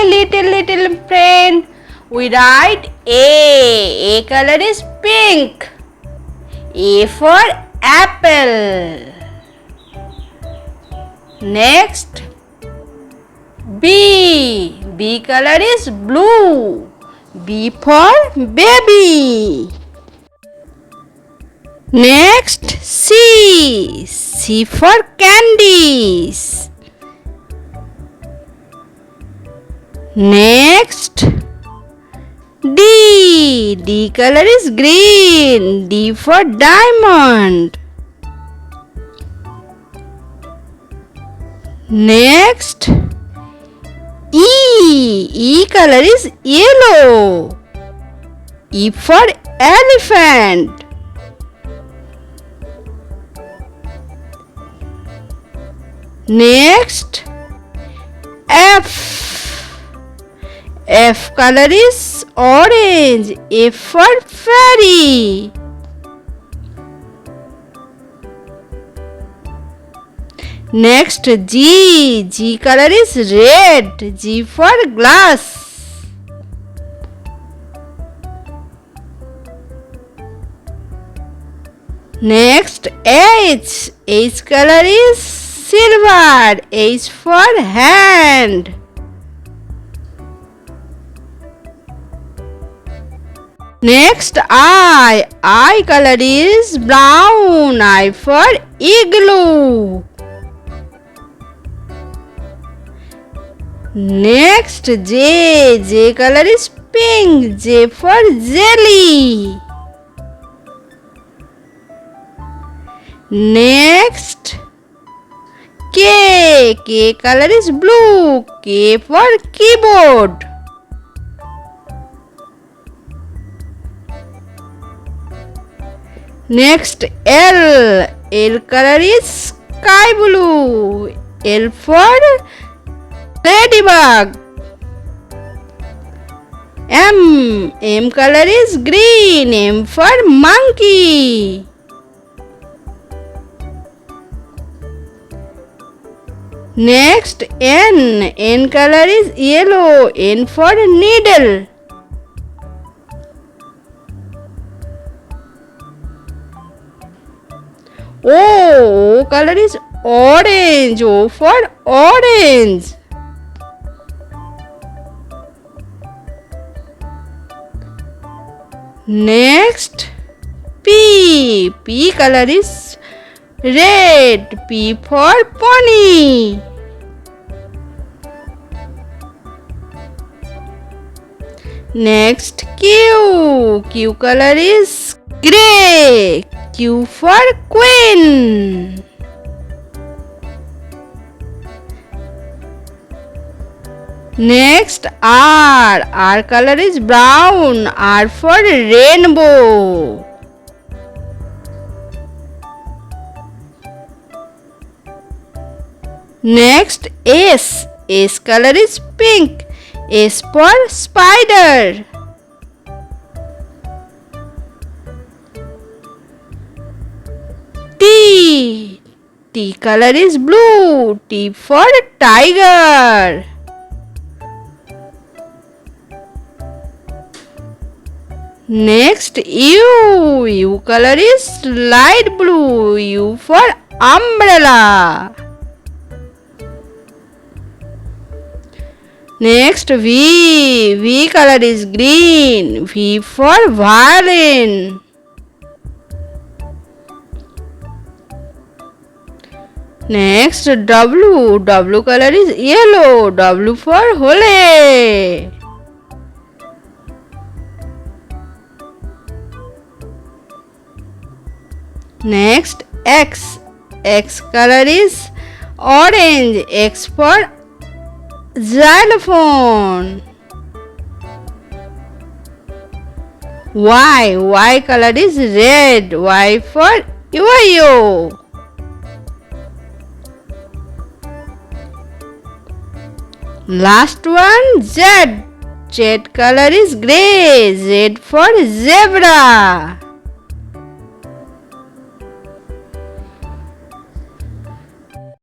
my little friend. We write A. A color is pink. A for apple. Next, B. B color is blue. B for baby. Next, C. C for candies. Next, D. D color is green. D for diamond. Next, E. E color is yellow. E for elephant. Next, F. F color is orange. F for fairy. Next, G. G color is red. G for glass. Next, H. H color is silver. H for hand. Next, I. I color is brown. I for igloo. Next, J. J color is pink. J for jelly. Next, K. K color is blue. K for keyboard. Next, L. L color is sky blue. L for ladybug. M. M color is green. M for monkey. Next, N. N color is yellow. N for needle. O. O color is orange. O for orange. Next, P. P color is red. P for pony. Next, Q. Q color is gray. Q for queen. Next, R. R color is brown. R for rainbow. Next, S. S color is pink. S for spider. T. T color is blue. T for tiger. Next, U. U color is light blue. U for umbrella. Next, V. V color is green. V for violin. Next, W. W color is yellow. W for hole. Next, X. X color is orange. X for xylophone. Y. Y color is red. Y for yo-yo. Last one, Z. Z color is grey. Z for zebra.